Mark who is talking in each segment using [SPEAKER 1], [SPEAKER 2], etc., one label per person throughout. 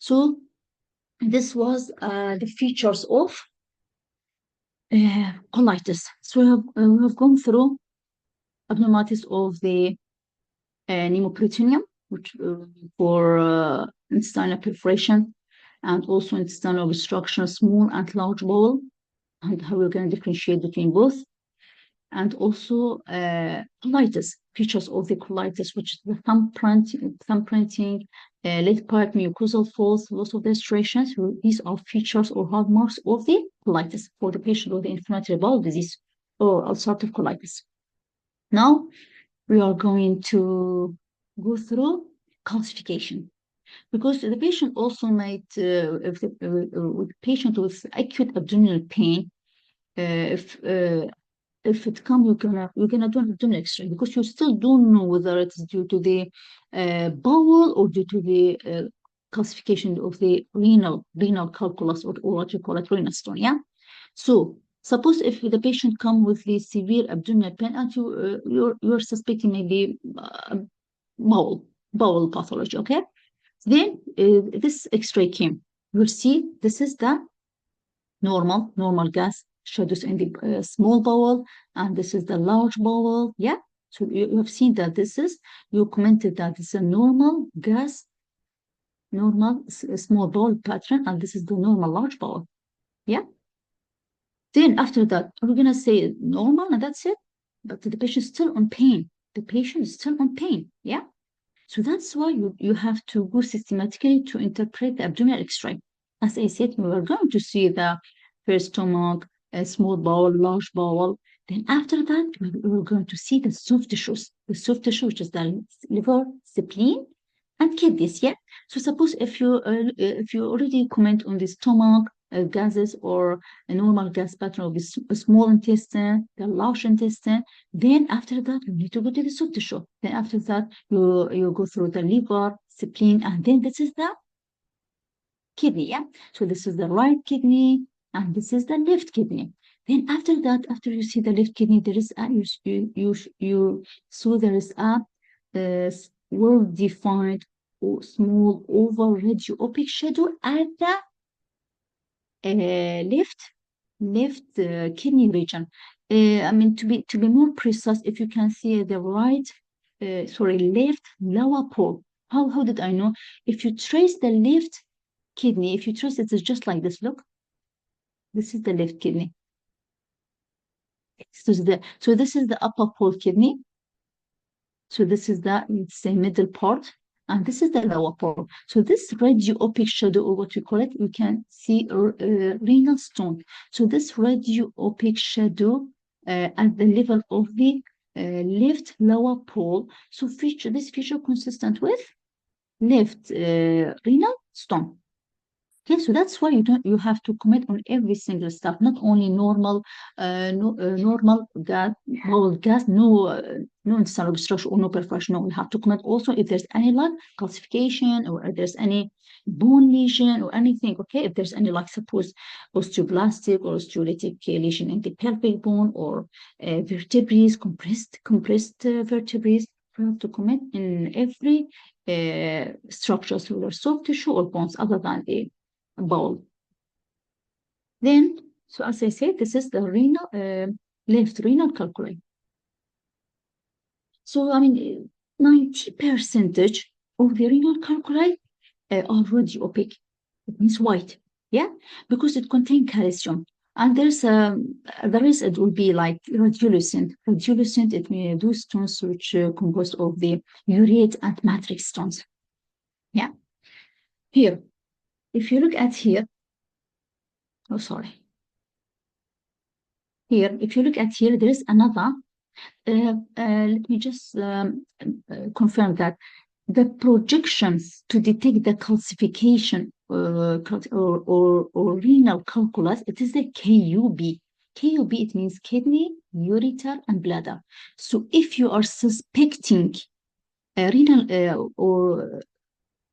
[SPEAKER 1] So this was the features of colitis. So we have gone through abnormalities of the pneumoperitoneum, which for intestinal perforation, and also intestinal obstruction, small and large bowel, and how we're going to differentiate between both. And also colitis, features of the colitis, which is the thumb printing, late pipe mucosal folds, loss of distration. So these are features or hallmarks of the colitis for the patient with the inflammatory bowel disease or ulcerative colitis. Now we are going to go through calcification, because the patient also might, if the patient with acute abdominal pain, if it comes, you're gonna do an abdominal X-ray, because you still don't know whether it's due to the bowel or due to the calcification of the renal calculus, or what you call it, renal stone. Yeah. So suppose if the patient come with the severe abdominal pain and you're suspecting maybe bowel pathology. Okay. Then this X-ray came. You'll see this is the normal gas shadows in the small bowel, and this is the large bowel. Yeah. So you have seen that you commented that it's a normal gas, normal small bowel pattern, and this is the normal large bowel. Yeah. Then after that, we're going to say normal, and that's it. But the patient is still on pain. The patient is still on pain. Yeah. So that's why you have to go systematically to interpret the abdominal X-ray. As I said, we are going to see the first stomach, a small bowel, large bowel. Then after that, we're going to see the soft tissues. The soft tissue, which is the liver, spleen, and kidneys. Yeah. So suppose if you already comment on the stomach, gases, or a normal gas pattern of the small intestine, the large intestine, then after that you need to go to the soft tissue. Then after that you go through the liver, spleen, and then this is the kidney. Yeah. So this is the right kidney, and this is the left kidney. Then after that, after you see the left kidney, there is there is a well-defined small oval radio-opaque shadow at the left kidney region. I mean, to be more precise, if you can see the left lower pole. How did I know? If you trace the left kidney, if you trace it, it's just like this. Look, this is the left kidney. So this is the upper pole kidney. So this is the middle part, and this is the lower part. So this radio-opaque shadow, or what we call it, we can see renal stone. So this radio-opaque shadow at the level of the left lower pole. So this feature consistent with left renal stone. Okay, so that's why you have to comment on every single stuff, not only normal normal gas, bowel gas, no intestinal obstruction or no perforation. No, you have to comment also if there's any like calcification, or if there's any bone lesion or anything. Okay, if there's any, like, suppose osteoblastic or osteolytic lesion in the pelvic bone, or vertebrae, compressed vertebrae. You have to comment in every structures, whether soft tissue or bones, other than the bowel. Then, so as I said, this is the renal left renal calculi. So I mean, 90% of the renal calculi are radio-opaque. It means white, yeah, because it contains calcium. And it will be like radiolucent. Radiolucent, it means those stones which composed of the ureate and matrix stones. Yeah. Here, if you look at here, oh, sorry. Here, if you look at here, there is another. Let me just confirm that the projections to detect the calcification or renal calculus, it is the KUB. KUB, it means kidney, ureter, and bladder. So if you are suspecting a renal or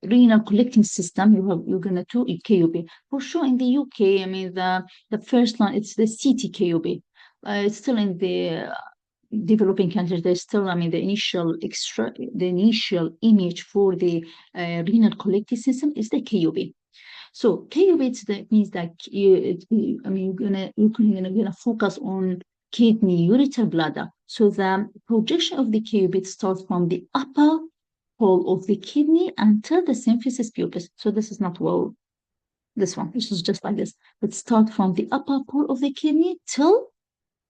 [SPEAKER 1] renal collecting system, you're gonna do a KUB. For sure in the UK, I mean, the first line, it's the CT-KUB. It's still in the developing countries, there's still, I mean, the initial image for the renal collecting system is the KUB. So KUB that means that you're gonna focus on kidney, ureter, bladder. So the projection of the KUB starts from the upper whole of the kidney until the symphysis pubis. So this is not well. This one, this is just like this. It starts from the upper pole of the kidney till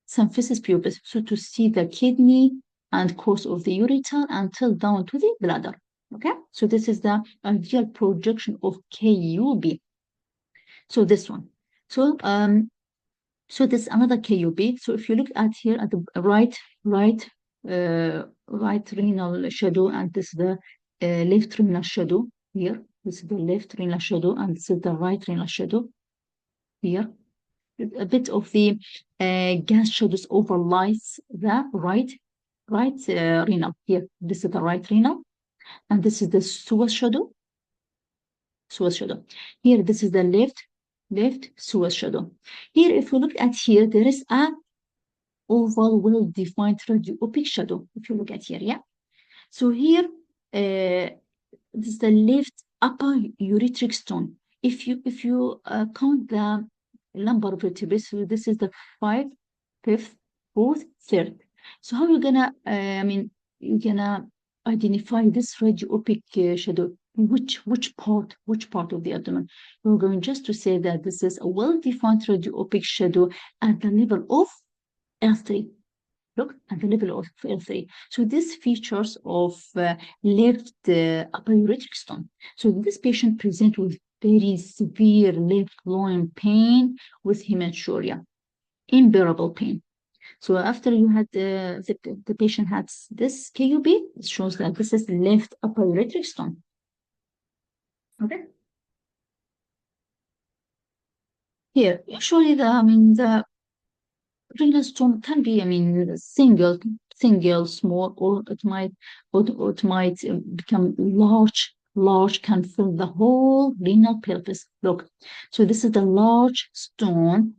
[SPEAKER 1] symphysis pubis. So to see the kidney and course of the ureter until down to the bladder. Okay, so this is the ideal projection of KUB. So this one. So this is another KUB. So if you look at here at the right renal shadow, and this is the left renal shadow here. This is the left renal shadow, and this is the right renal shadow here. A bit of the gas shadows overlies the right renal here. This is the right renal, and this is the psoas shadow. Psoas shadow. Here, this is the left psoas shadow. Here, if you look at here, there is a oval, well-defined radiografic shadow. If you look at here, yeah. So here, this is the left upper ureteric stone. If you count the lumbar vertebrae, so this is the 5th, 5th, 4th, 3rd. So how you gonna you're gonna identify this radiografic shadow? Which part of the abdomen? We're going just to say that this is a well-defined radiografic shadow at the level of L3. Look at the level of L3. So this features of left upper ureteric stone. So this patient presents with very severe left loin pain with hematuria, unbearable pain. So after you had the patient had this KUB, it shows that this is left upper ureteric stone. Okay. Here, usually the renal stone can be, single, small, or it might become large, can fill the whole renal pelvis. Look, so this is the large stone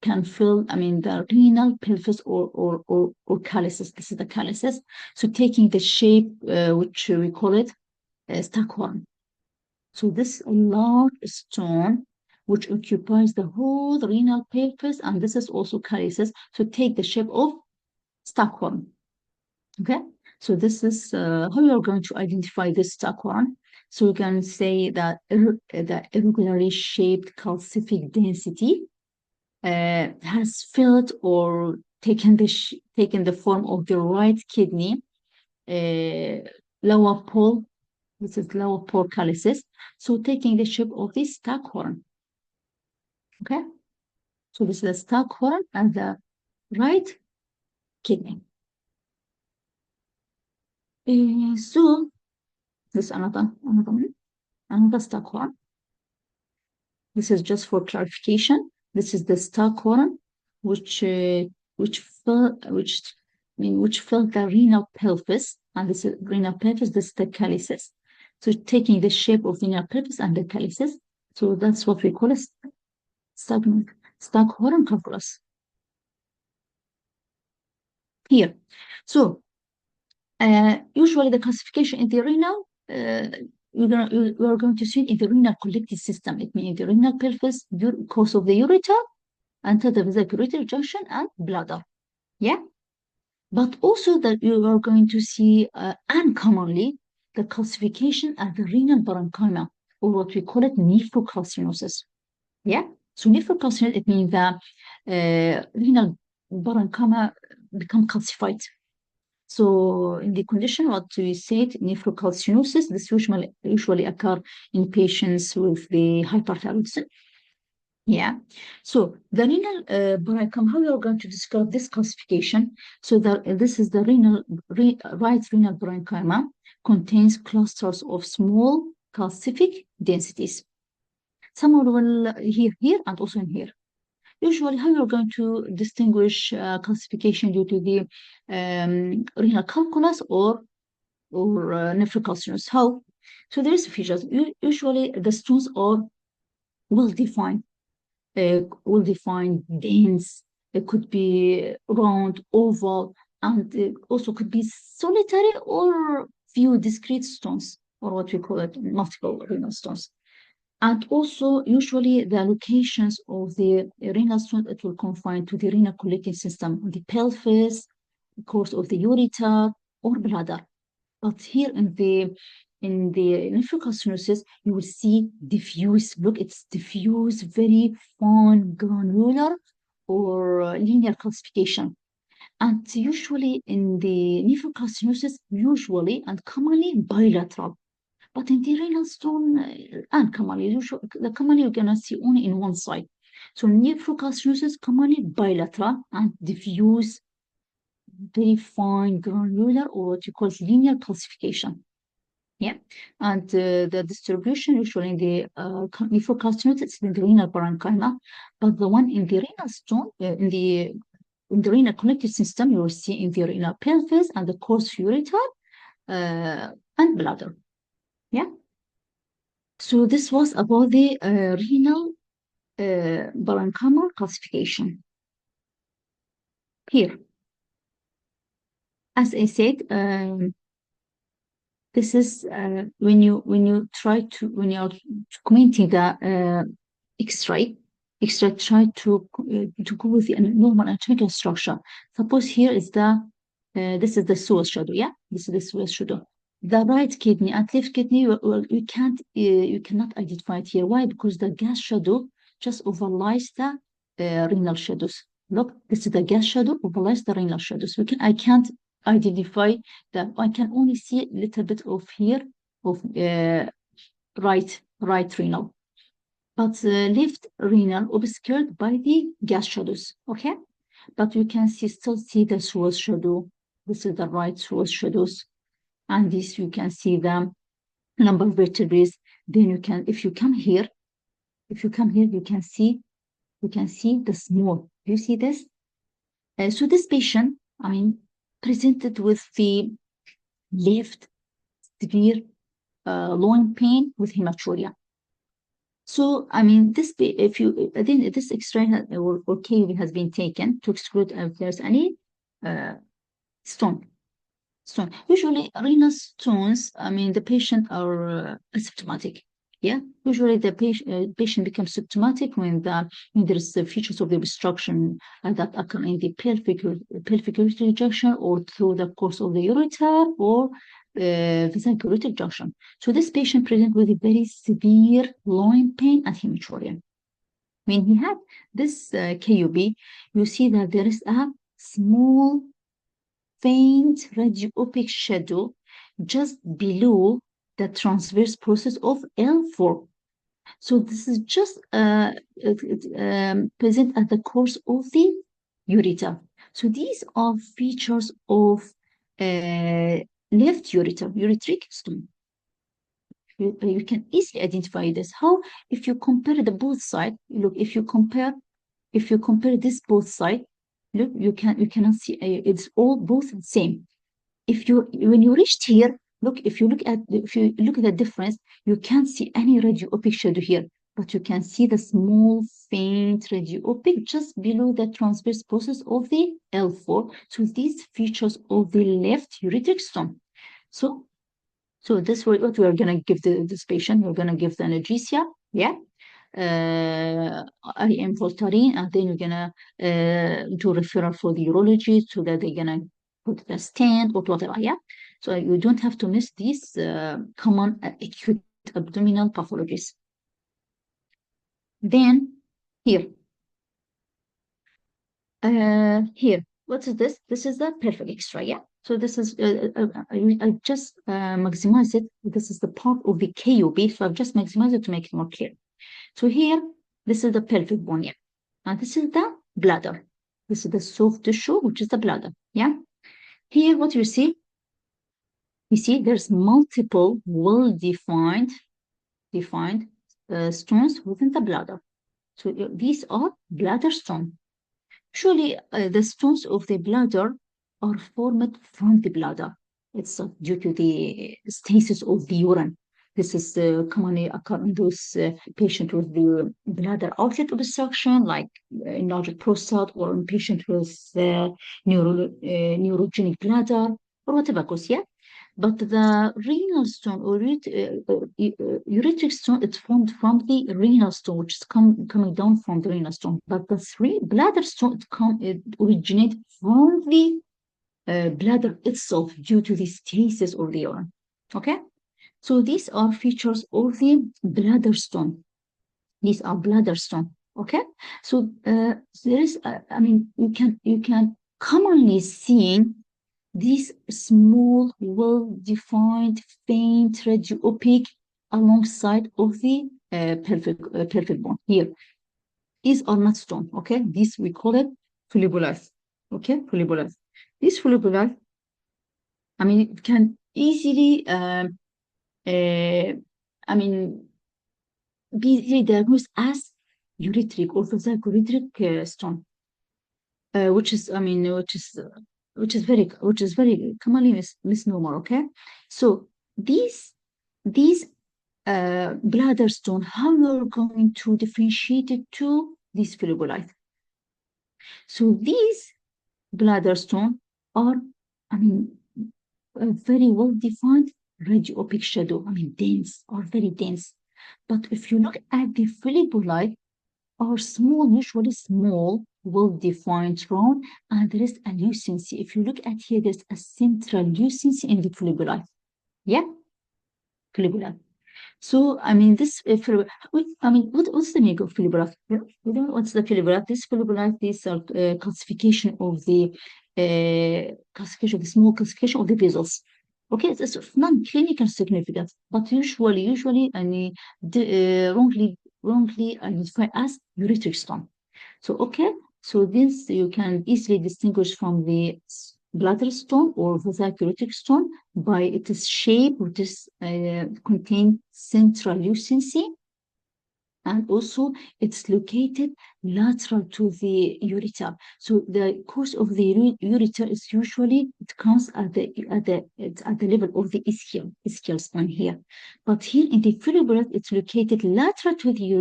[SPEAKER 1] can fill, the renal pelvis or calyces. This is the calyces. So taking the shape, which we call it Stackhorn. So this large stone, which occupies the whole renal pelvis, and this is also calyces, so take the shape of Stackhorn. Okay, so this is how you are going to identify this Stackhorn. So you can say that the irregularly shaped calcific density has filled or taken the form of the right kidney, lower pole. This is lower pole calyces. So taking the shape of this Stackhorn. Okay, so this is the Stackhorn and the right kidney. So this is another Stackhorn. This is just for clarification. This is the Stackhorn, which filled the renal pelvis, and this is renal pelvis. This is the calyces. So taking the shape of the renal pelvis and the calyces. So that's what we call a Stackhorn calculus. Here. So usually the classification in the renal, we are going to see in the renal collective system. It means the renal pelvis, course of the ureter, until the vesicular junction and bladder. Yeah. But also that you are going to see uncommonly the calcification at the renal parenchyma, or what we call it nephrocalcinosis. Yeah. So nephrocalcinosis, it means the renal parenchyma become calcified. So in the condition, what we said, nephrocalcinosis, this usually occur in patients with the hyperthyroidism. Yeah. So the renal parenchyma, how you are going to describe this classification? So this is the right renal parenchyma, contains clusters of small calcific densities. Some will here and also in here. Usually, how you're going to distinguish calcification due to the renal calculus or nephrocalcinosis? How? So there is features. Usually, the stones are well-defined, dense. It could be round, oval, and also could be solitary or few discrete stones, or what we call it multiple renal stones. And also, usually the locations of the renal stone, it will confine to the renal collecting system, the pelvis, course of the ureter or bladder. But here in the nephrocalcinosis, you will see diffuse. Look, it's diffuse, very fine, granular, or linear calcification. And usually in the nephrocalcinosis, usually and commonly bilateral. But in the renal stone, uncommonly, commonly you're gonna see only in one side. So nephrocalcinosis commonly bilateral and diffuse, very fine, granular, or what you call linear calcification. Yeah, and the distribution usually in the nephrocalcinosis is in the renal parenchyma, but the one in the renal stone, in the renal connective system, you will see in the renal pelvis and the coarse ureter and bladder. Yeah. So this was about the renal parenchymal calcification. Here, as I said, this is when you try to when you're documenting the X-ray try to go with the normal anatomical structure. Suppose here is the this is the Suez shadow, yeah, this is the Suez shadow. The right kidney and left kidney, well, you cannot identify it here. Why? Because the gas shadow just overlies the renal shadows. Look, this is the gas shadow overlies the renal shadows. I can't identify that. I can only see a little bit of here of right renal, but left renal obscured by the gas shadows. Okay, but you can still see the Suez shadow. This is the right Suez shadows. And this you can see the lumbar vertebrae. Then you can, if you come here, you can see the small. You see this? So this patient, I mean, presented with the left severe loin pain with hematuria. So I mean, this if you then this X-ray or KUV has been taken to exclude if there's any stone. Usually renal stones, I mean, the patient are asymptomatic. Yeah, usually the patient becomes symptomatic when there's the features of the obstruction that occur in the pelvic ureter junction or through the course of the ureter or vesical ureter junction. So this patient presents with a very severe loin pain and hematuria. When he had this KUB, you see that there is a small faint radiographic shadow just below the transverse process of L4. So this is just present at the course of the ureter. So these are features of left ureteric stone. You can easily identify this. How? If you compare the both sides, look, if you compare this both sides, look, you cannot see it's all both the same. When you reached here, look, if you look at the difference, you can't see any radiopaque shadow here, but you can see the small faint radiopaque just below the transverse process of the L4. So these features of the left ureteric stone. So this is what we're gonna give this patient. We're gonna give the analgesia, yeah. IM Voltaren, and then you're gonna do referral for the urology so that they're gonna put the stent or whatever. Yeah, so you don't have to miss these common acute abdominal pathologies. Then here, what is this? This is the pelvic X-ray. Yeah. So this is I just maximize it. This is the part of the KUB, so I've just maximized it to make it more clear. So here, this is the pelvic bone, yeah. And this is the bladder. This is the soft tissue, which is the bladder, yeah. Here, what you see there's multiple well-defined stones within the bladder. So these are bladder stones. Surely the stones of the bladder are formed from the bladder. It's due to the stasis of the urine. This is commonly occur in those patients with the bladder outlet obstruction, like enlarged prostate, or in patients with neurogenic bladder, or whatever cause, yeah. But the renal stone or ureteric stone, it's formed from the renal stone, which is coming down from the renal stone. But the bladder stone, it originates from the bladder itself due to the stasis of the urine. Okay, so these are features of the bladder stone. These are bladder stone. Okay, so there is, you can commonly see these small, well-defined, faint, radiopaque alongside of the pelvic bone here. These are not stone. Okay, these we call it folliculas. Okay, folliculas. These folliculas, it can easily, be easily diagnosed as ureteric or ureteric stone, which is very commonly misnomer. Okay, so these bladder stone, how you're going to differentiate it to these folliculitis? So these bladder stone are, a very well defined radiopaque shadow. Dense or very dense. But if you look at the folliculi, are small, usually small, well-defined round, and there is a lucency. If you look at here, there's a central lucency in the folliculi. Yeah, folliculi. So, what's the meaning of folliculi? What's the folliculi? This folliculi, these are classification of the small classification of the vessels. Okay, it's of non-clinical significance, but usually, wrongly identified as ureteric stone. So, okay, so this you can easily distinguish from the bladder stone or ureteric stone by its shape, which is contain central lucency, and also it's located lateral to the ureter. So the course of the ureter is usually, it comes at the level of the ischial spine here. But here in the follicular, it's located lateral to the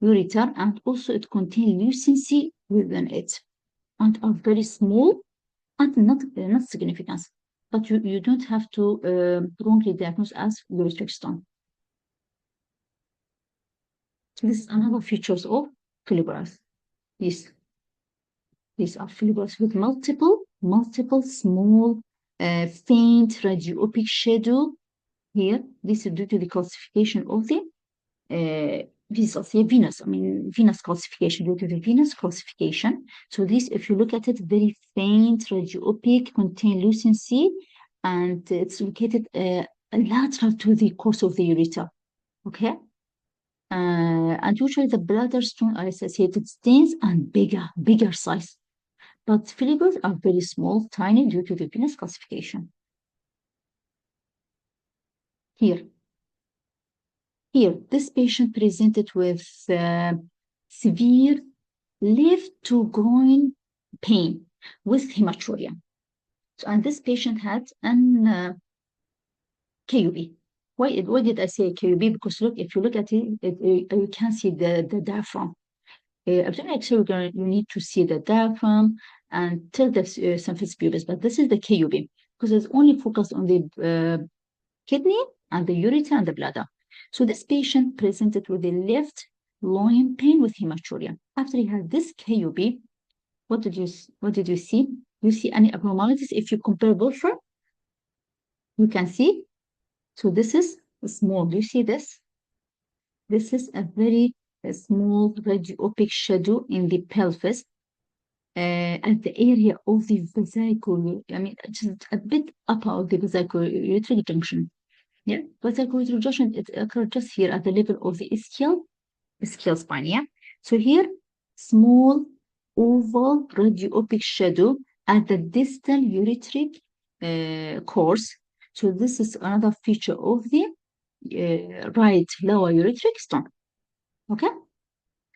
[SPEAKER 1] ureter, and also it contains lucency within it, and are very small and not significant. But you don't have to wrongly diagnose as ureteric stone. This is another features of follicles. These are follicles with multiple small, faint radiopaque shadow here. This is due to the calcification of the venous calcification, due to the venous calcification. So this, if you look at it, very faint radiopaque, contain lucency, and it's located lateral to the course of the ureter. Okay. And usually the bladder stone are associated stains and bigger size. But follicles are very small, tiny due to the venous calcification. Here, this patient presented with severe left to groin pain with hematuria. So, and this patient had an KUB. Why did I say KUB? Because look, if you look at it, you can see the diaphragm. Abdominal X-ray, you need to see the diaphragm and till the symphysis pubis, but this is the KUB because it's only focused on the kidney and the ureter and the bladder. So this patient presented with a left loin pain with hematuria. After he had this KUB, what did you see? You see any abnormalities? If you compare both, you can see. So this is small. Do you see this? This is a very small radiopaque shadow in the pelvis at the area of the vesicle. Just a bit upper of the vesicular junction. Yeah, vesicular junction, it occurs just here at the level of the ischial spine. Yeah. So here, small oval radiopaque shadow at the distal ureteric course. So this is another feature of the right lower ureteric stone. Okay.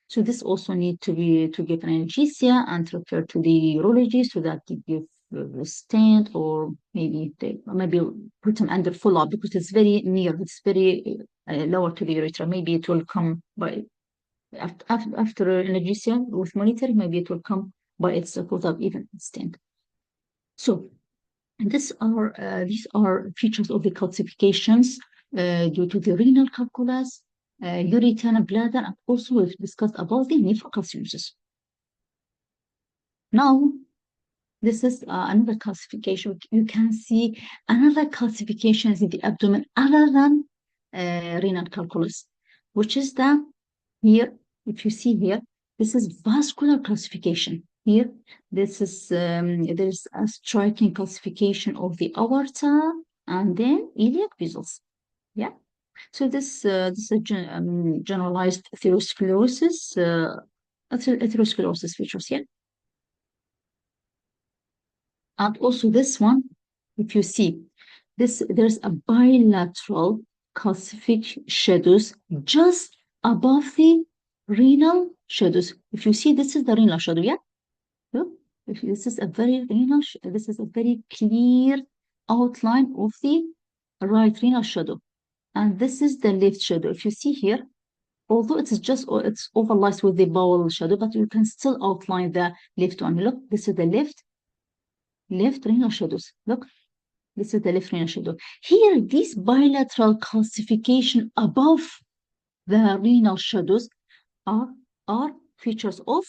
[SPEAKER 1] So this also need to give an analgesia and refer to the urologist so that they give a stent, or maybe put them under follow-up because it's very near, it's very lower to the urethra. Maybe it will come by after analgesia with monitoring. Maybe it will come by its follow-up even stent. So And these are features of the calcifications due to the renal calculus, ureter, bladder, and also we've discussed about the nephrocalcinosis. Now, this is another calcification. You can see another calcifications in the abdomen other than renal calculus, which is the here, if you see here, this is vascular calcification. Here, this is there's a striking calcification of the aorta and then iliac vessels. Yeah. So this is a generalized atherosclerosis, atherosclerosis features here. And also this one, if you see, there's a bilateral calcific shadows just above the renal shadows. If you see, this is the renal shadow, yeah? Look, this is a very this is a very clear outline of the right renal shadow. And this is the left shadow. If you see here, although it's overlaid with the bowel shadow, but you can still outline the left one. Look, this is the left renal shadows. Look, this is the left renal shadow. Here, these bilateral calcification above the renal shadows are features of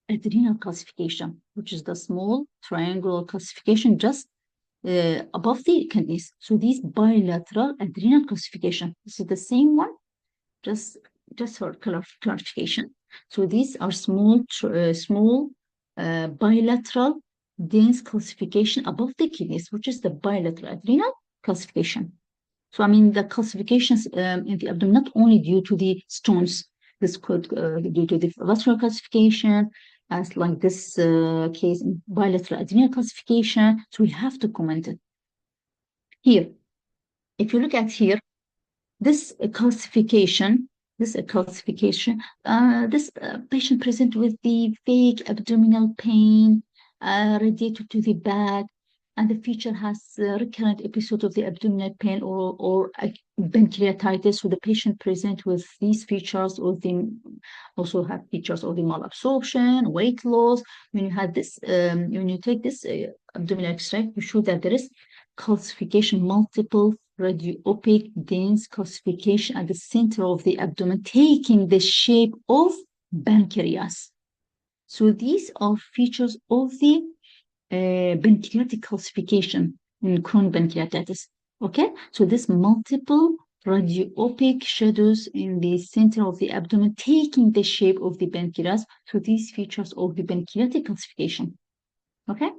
[SPEAKER 1] adrenal calcification, which is the small triangular calcification just above the kidneys. So these bilateral adrenal calcification. This is the same one, just for clarification. So these are small bilateral dense calcification above the kidneys, which is the bilateral adrenal calcification. So I mean the calcifications in the abdomen not only due to the stones. This could due to the vascular calcification, as like this case in bilateral adrenal calcification. So we have to comment it. Here, if you look at here, this calcification, this patient present with the vague abdominal pain radiated to the back, and the feature has recurrent episode of the abdominal pain or pancreatitis. So the patient present with these features or also have features of the malabsorption, weight loss. When you had this, when you take this abdominal X-ray, you show that there is calcification, multiple radiographically dense calcification at the center of the abdomen, taking the shape of pancreas. So these are features of the pancreatic calcification in chronic pancreatitis. Okay, so this multiple radiographically shadows in the center of the abdomen, taking the shape of the pancreas. So these features of the pancreatic calcification. Okay,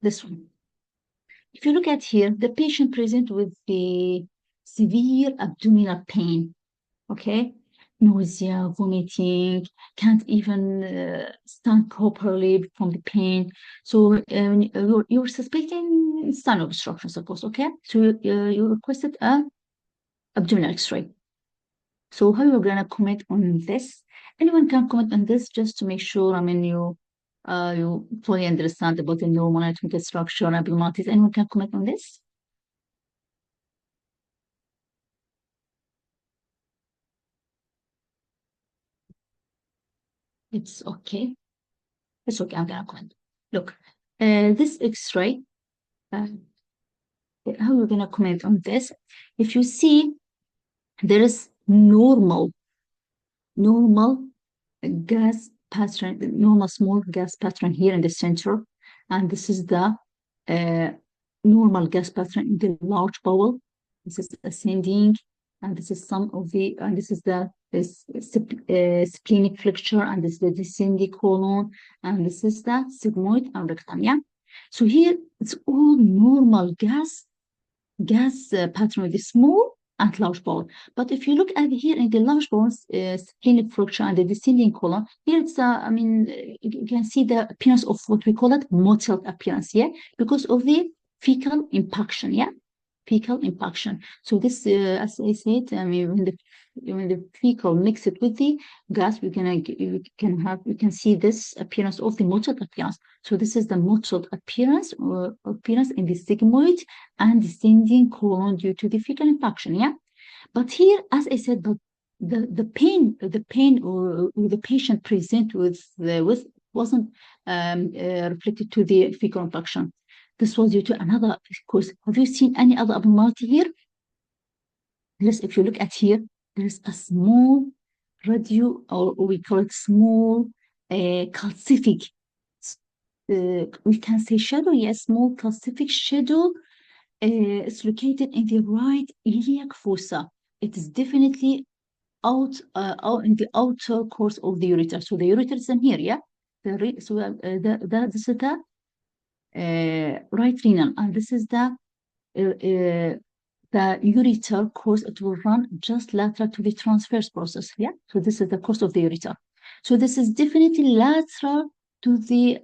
[SPEAKER 1] this one. If you look at here, the patient present with the severe abdominal pain, okay, nausea, vomiting, can't even stand properly from the pain. So you're suspecting stomach obstruction, suppose, okay? So you requested a abdominal X-ray. So how you're gonna comment on this? Anyone can comment on this just to make sure, I mean, you fully understand about the normal anatomical structure and abnormalities. Anyone can comment on this? It's okay. It's okay. I'm gonna comment. Look, this X-ray. How we're gonna comment on this? If you see, there is normal gas pattern, normal small gas pattern here in the center, and this is the normal gas pattern in the large bowel. This is ascending, and this is some of the, and this is the splenic flexure, and this is the descending colon, and this is the sigmoid and rectum. Yeah. So here it's all normal gas pattern with the small and large bowel. But if you look at here in the large bowel, splenic flexure and the descending colon, here it's I mean, you can see the appearance of what we call it mottled appearance, yeah, because of the fecal impaction, yeah, fecal impaction. So this, as I said, I mean, when the fecal mix it with the gas, you can see this appearance of the mottled appearance. So this is the mottled appearance in the sigmoid and descending colon due to the fecal impaction, yeah. But here, as I said, but the pain or the patient present with wasn't reflected to the fecal obstruction. This was due to another cause. Have you seen any other abnormality here? Yes, if you look at here, there's a small radio, or we call it small calcific. We can say shadow, yes, small calcific shadow. It's located in the right iliac fossa. It is definitely out in the outer course of the ureter. So the ureter is in here, yeah. This is the right renal, and this is the ureter course. It will run just lateral to the transverse process. Yeah. So this is the course of the ureter. So this is definitely lateral to the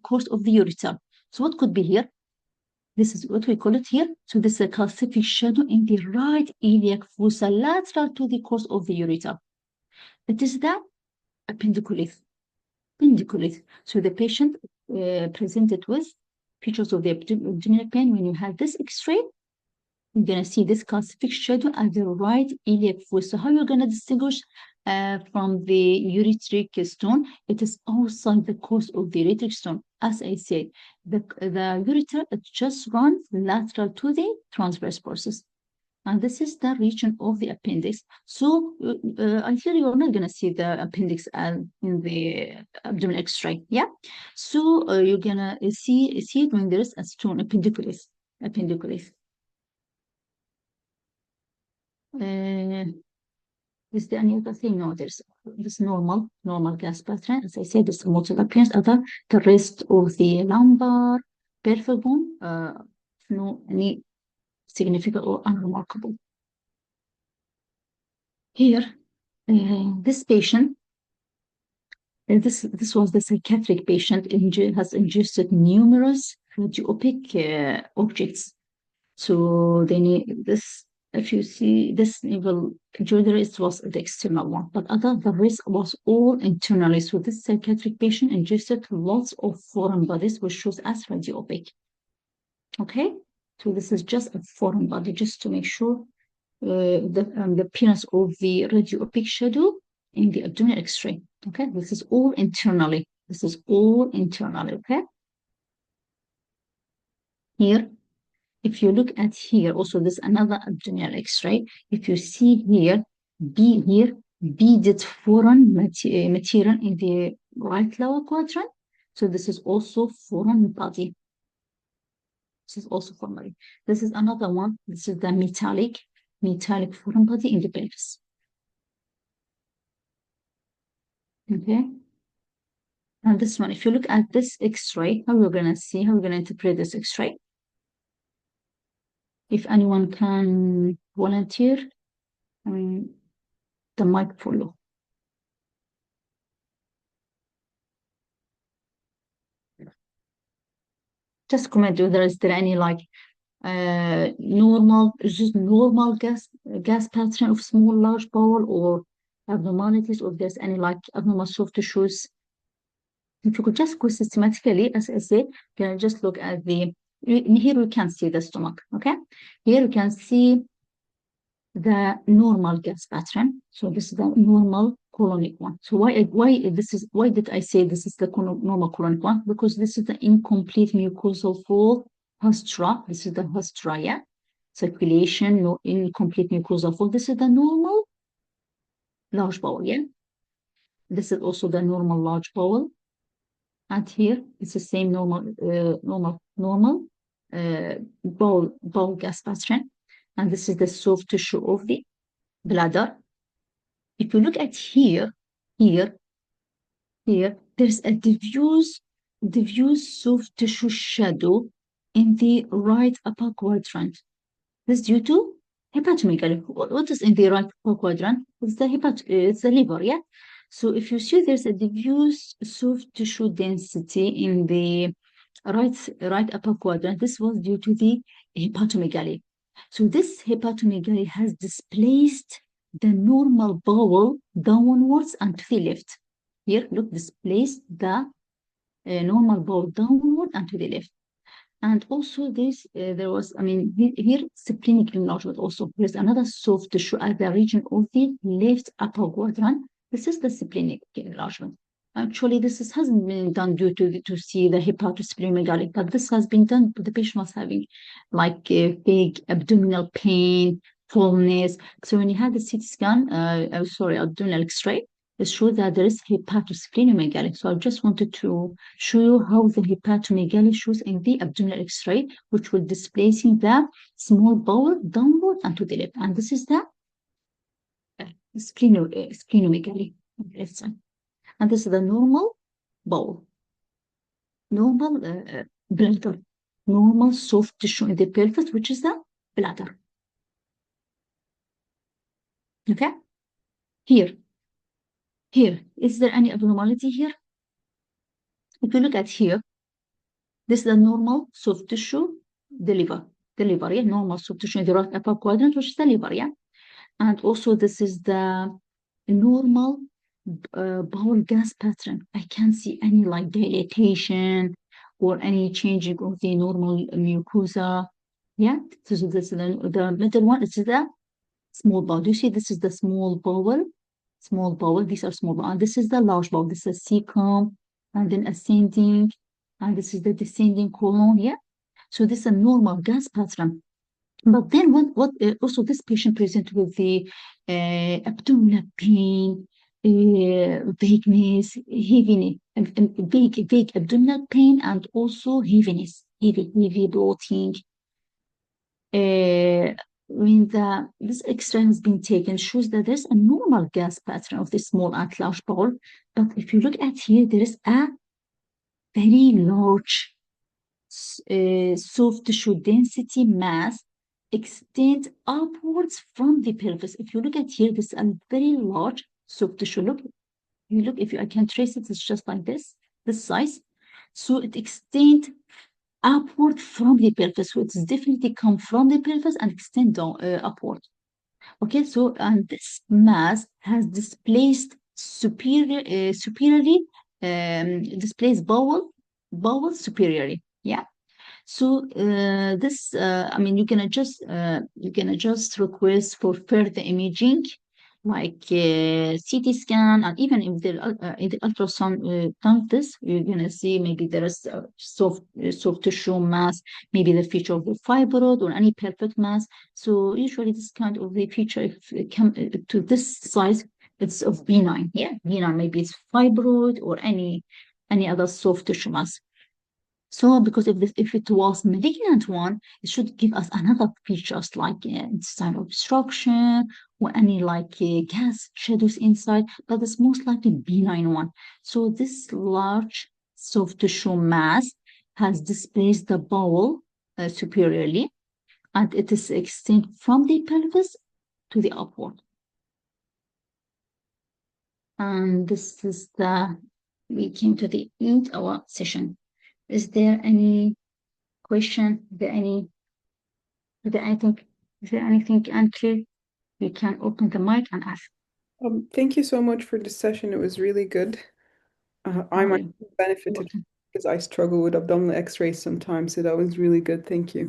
[SPEAKER 1] course of the ureter. So what could be here? This is what we call it here. So this is a calcific shadow in the right iliac fossa, lateral to the course of the ureter. It is the appendiculus. Appendiculus. So the patient presented with features of the abdominal pain. When you have this X-ray, you're going to see this calcific shadow at the right iliac fossa. So how you're going to distinguish from the ureteric stone? It is outside the course of the ureteric stone. As I said, the ureter, it just runs lateral to the transverse process. And this is the region of the appendix. So I feel you're not going to see the appendix in the abdominal X-ray. Yeah. So you're going to see it when there is a stone, appendiculus. Appendiculus. Is there any other thing? No, there's this normal gas pattern. As I said, there's multiple appearance. The rest of the lumbar, pelvic bone, no any significant or unremarkable. Here, this patient, this was the psychiatric patient, has ingested numerous radiograpic objects. So they need this. If you see this naval jewelry, it was the external one, but the rest was all internally. So this psychiatric patient ingested lots of foreign bodies, which shows as radiograpic. Okay, so this is just a foreign body, just to make sure the appearance of the radiograpic shadow in the abdominal X-ray. Okay, this is all internally. This is all internally. Okay, here. If you look at here, also there's another abdominal X-ray. If you see here, beaded foreign material in the right lower quadrant. So this is also foreign body. This is also foreign body. This is another one. This is the metallic foreign body in the pelvis. Okay. And this one, if you look at this X-ray, how we're gonna interpret this X-ray? If anyone can volunteer, I mean, the mic follow. Just comment whether is there any like normal gas pattern of small, large bowel, or abnormalities, or if there's any like abnormal soft tissues. If you could just go systematically, as I said, you can just look at here we can see the stomach. Okay, here you can see the normal gas pattern. So this is the normal colonic one. So why did I say this is the normal colonic one? Because this is the incomplete mucosal fold hostra. This is the hostra, yeah. Circulation, no incomplete mucosal fold. This is the normal large bowel, yeah. This is also the normal large bowel. And here it's the same normal bowel gas pattern. And this is the soft tissue of the bladder. If you look at here, there's a diffuse soft tissue shadow in the right upper quadrant. This is due to hepatomegaly. What is in the right upper quadrant? It's the liver, yeah? So if you see there's a diffuse soft tissue density in the right upper quadrant, this was due to the hepatomegaly. So this hepatomegaly has displaced the normal bowel downwards and to the left. Here, look, displaced the normal bowel downward and to the left. And also this, there was, here splenic enlargement also. There's another soft tissue at the region of the left upper quadrant. This is the splenic enlargement. Actually, hasn't been done due to see the hepatosplenomegaly, but this has been done. The patient was having like a big abdominal pain, fullness. So when you had the CT scan, abdominal X-ray, it showed that there is hepatosplenomegaly. So I just wanted to show you how the hepatomegaly shows in the abdominal X-ray, which will displacing the small bowel downward and to the left. And this is the splenomegaly on the left side. And this is the normal bowel, normal bladder, normal soft tissue in the pelvis, which is the bladder. Okay? Here, is there any abnormality here? If you look at here, this is the normal soft tissue, the liver, yeah, normal soft tissue in the right upper quadrant, which is the liver, yeah? And also this is the normal bowel gas pattern. I can't see any like dilatation or any changing of the normal mucosa. Yeah, so this is the middle one. This is the small bowel. Do you see this is the small bowel? Small bowel. These are small bowel. And this is the large bowel. This is cecum, and then ascending, and this is the descending colon. Yeah. So this is a normal gas pattern. But then what also this patient present with the abdominal pain, vagueness, heaviness, vague abdominal pain, and also heaviness, heavy bloating. When this X-ray has been taken, shows that there's a normal gas pattern of the small and large bowel. But if you look at here, there is a very large soft tissue density mass extend upwards from the pelvis. If you look at here, this is a very large soft tissue. Look, if I can trace it, it's just like this size. So it extend upward from the pelvis. So it's definitely come from the pelvis and extend down upward. Okay, so and this mass has displaced superiorly, displaced bowel superiorly. Yeah. So I mean, you can just request for further imaging, like CT scan, and even if in the ultrasound done this, you're gonna see maybe there is soft tissue mass, maybe the feature of the fibroid or any pelvic mass. So usually this kind of the feature, if it come to this size, it's of benign. Yeah, benign. Maybe it's fibroid or any other soft tissue mass. So, because if it was malignant one, it should give us another features like intestinal obstruction or any like gas shadows inside, but it's most likely benign one. So this large soft tissue mass has displaced the bowel superiorly, and it is extend from the pelvis to the upward. And this is we came to the end of our session. Is there any question? Is there anything unclear? You can open the mic and ask.
[SPEAKER 2] Thank you so much for this session. It was really good. I might have benefited because I struggle with abdominal X-rays sometimes, so that was really good. Thank you.